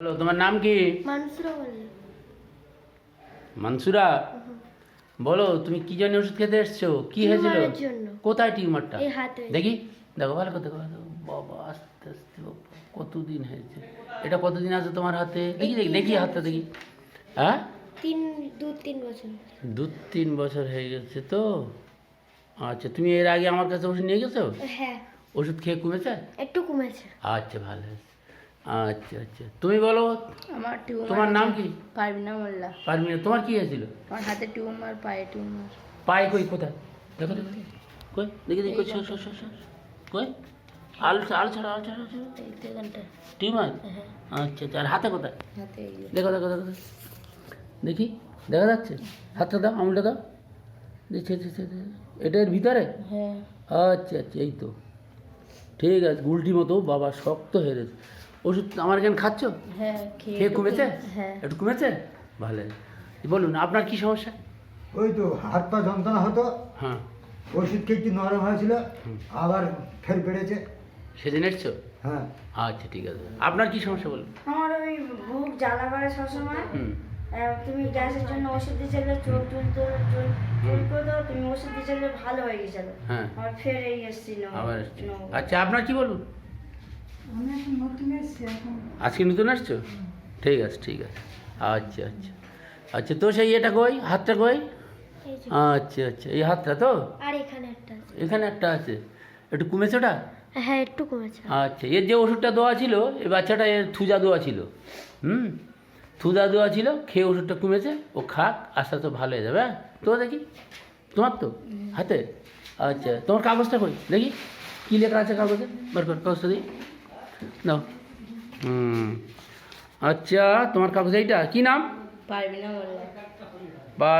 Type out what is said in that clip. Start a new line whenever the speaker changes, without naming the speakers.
বলো তোমার নাম কি?
মানসুরা বলে।
মানসুরা, বলো তুমি কি জন্য ওষুধ খেতে এসছো? কি হয়েছিল?
টিউমারের জন্য।
কোথায় টিউমারটা?
এই হাতে।
দেখি, দেখো ভালো কথা, ভালো কথা। বাবা আস্তে আস্তে বাবা, কতদিন হয়েছে? এটা কতদিন আছে তোমার হাতে? দেখি দেখি দেখি হাতটা দেখি। হ্যাঁ,
2-3 বছর।
2-3 বছর হয়ে গেছে তো। আচ্ছা, তুমি এর আগে আমার কাছে ওষুধ নিয়ে গেছো?
হ্যাঁ,
ওষুধ খেয়ে কমেছে?
একটু কমেছে।
আচ্ছা, ভালো হয়েছে। আচ্ছা আচ্ছা, তুমি বলো
আমার টিউমার।
তোমার নাম কি?
পারবিনা মোল্লা।
পারমিনা, তোমার কি হয়েছিল?
আমার হাতে টিউমার, পায়ে টিউমার।
পায়ে কই, কোথায়? দেখো দেখো, কই দেখি দেখি, কই সর সর সর সর, কই আলু আলু ছাড়া, আলু ছাড়া, আলু ছাড়া।
এই সেখানটা।
টিউমার?
হ্যাঁ,
আচ্ছা আচ্ছা, আর হাতে কোথায়?
হাতে এই যে।
দেখো দেখো দেখো দেখো। দেখি, দেখা যাচ্ছে? হাতটা দাও, আঙুলটা দাও। দেখছি দেখছি, এটা এর ভিতরে?
হ্যাঁ।
আচ্ছা আচ্ছা, এই তো ঠিক আছে। গুলটি মতো বাবা, শক্ত হয়ে গেছে। ওষুধ আমার এখানে খাচ্ছ?
হ্যাঁ,
খেয়ে কমেছে?
হ্যাঁ।
একটু কমেছে? ভালো। বলুন আপনার কি সমস্যা?
ওই তো হাত পা যন্ত্রণা হতো,
হ্যাঁ,
ওষুধ খেয়ে একটু নরম হয়েছিল, আবার ফের বেড়েছে।
সেদিন এসছো?
হ্যাঁ,
আচ্ছা ঠিক আছে। আপনার কি সমস্যা বলুন?
আমার ওই বুক জ্বালা করে সবসময়।
হুম,
তুমি গ্যাসের জন্য ওষুধ দিয়েছিলে, চোখ চুল করে দাও, তুমি ওষুধ দিয়েছিলে, ভালো হয়ে গেছিল।
হ্যাঁ,
আর ফের এই এসছিল।
আবার এসছো। আচ্ছা, আপনার কি বলুন?
আমি এখন নতুন এসেছি এখন।
আজকে নতুন আসছো? ঠিক আছে ঠিক আছে। আচ্ছা আচ্ছা আচ্ছা, তো সেই এটা কই, হাতটা কই?
এই যে।
আচ্ছা আচ্ছা, এই হাতটা তো
আর এখানে একটা আছে।
এখানে একটা আছে। একটু কমেছে ওটা?
হ্যাঁ, একটু কমেছে।
আচ্ছা, এর যে ওষুধটা দেওয়া ছিল, এই বাচ্চাটা এর থুজা দেওয়া ছিল। থুজা দেওয়া ছিল, খেয়ে ওষুধটা কমেছে। ও খাক, আস্তে আস্তে ভালো হয়ে যাবে। হ্যাঁ, তো দেখি তোমার তো হাতে। আচ্ছা, তোমার কাগজটা কই দেখি, কী লেখা আছে কাগজে? বার কর কাগজটা দিই, দাও। আচ্ছা, তোমার কাগজ এইটা, কী নাম?
পারবিনা মোল্লা।
বা